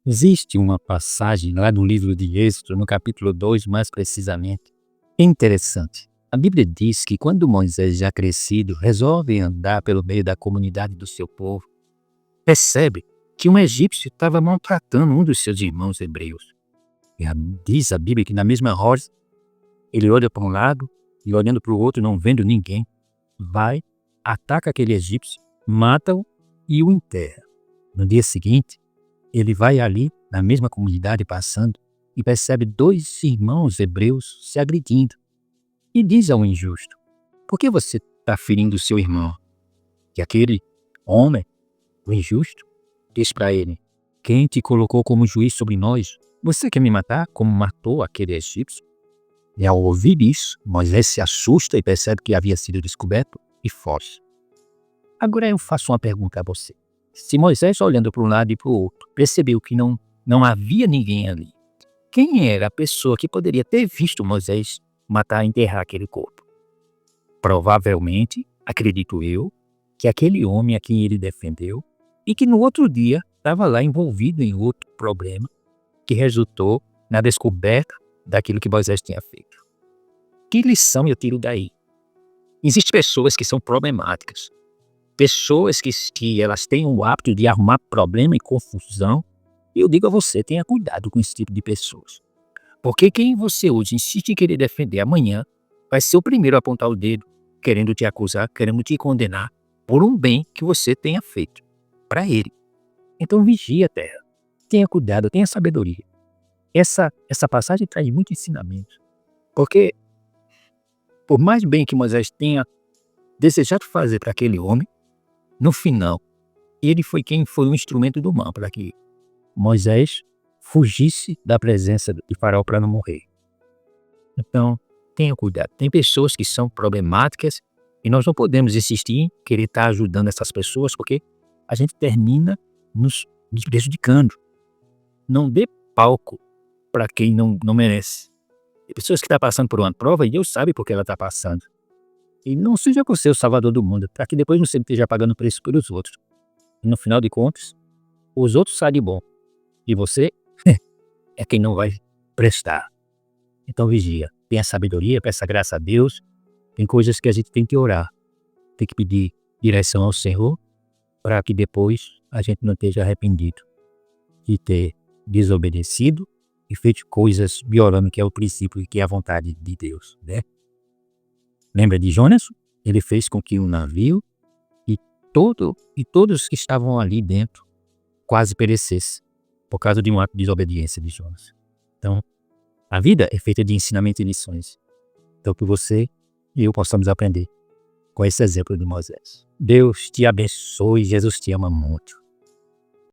Existe uma passagem lá no livro de Êxodo, no capítulo 2, mais precisamente. É interessante. A Bíblia diz que quando Moisés, já crescido, resolve andar pelo meio da comunidade do seu povo, percebe que um egípcio estava maltratando um dos seus irmãos hebreus. Diz a Bíblia que na mesma hora, ele olha para um lado e olhando para o outro, não vendo ninguém, vai, ataca aquele egípcio, mata-o e o enterra. No dia seguinte, ele vai ali, na mesma comunidade passando, e percebe dois irmãos hebreus se agredindo. E diz ao injusto: por que você está ferindo o seu irmão? E aquele homem, o injusto, diz para ele: quem te colocou como juiz sobre nós? Você quer me matar como matou aquele egípcio? E ao ouvir isso, Moisés se assusta e percebe que havia sido descoberto e foge. Agora eu faço uma pergunta a você. Se Moisés, olhando para um lado e para o outro, percebeu que não havia ninguém ali, quem era a pessoa que poderia ter visto Moisés matar e enterrar aquele corpo? Provavelmente, acredito eu, que aquele homem a quem ele defendeu e que no outro dia estava lá envolvido em outro problema que resultou na descoberta daquilo que Moisés tinha feito. Que lição eu tiro daí? Existem pessoas que são problemáticas. Pessoas que elas têm o hábito de arrumar problema e confusão. E eu digo a você, tenha cuidado com esse tipo de pessoas. Porque quem você hoje insiste em querer defender amanhã vai ser o primeiro a apontar o dedo, querendo te acusar, querendo te condenar por um bem que você tenha feito para ele. Então vigia, terra. Tenha cuidado, tenha sabedoria. Essa passagem traz muito ensinamento. Porque por mais bem que Moisés tenha desejado fazer para aquele homem, no final, ele foi quem foi o instrumento do mal para que Moisés fugisse da presença de Faraó para não morrer. Então, tenha cuidado. Tem pessoas que são problemáticas e nós não podemos insistir em querer estar ajudando essas pessoas porque a gente termina nos prejudicando. Não dê palco para quem não merece. Tem pessoas que estão passando por uma prova e Deus sabe por que ela está passando. E não seja você o salvador do mundo, para que depois você esteja pagando preço pelos outros. E no final de contas, os outros saem de bom. E você é quem não vai prestar. Então vigia. Tenha sabedoria, peça graça a Deus. Tem coisas que a gente tem que orar. Tem que pedir direção ao Senhor para que depois a gente não esteja arrependido de ter desobedecido e feito coisas violando que é o princípio e que é a vontade de Deus, né? Lembra de Jonas? Ele fez com que o navio e todos que estavam ali dentro quase perecessem por causa de um ato de desobediência de Jonas. Então, a vida é feita de ensinamento e lições. Então, que você e eu possamos aprender com esse exemplo de Moisés. Deus te abençoe, Jesus te ama muito.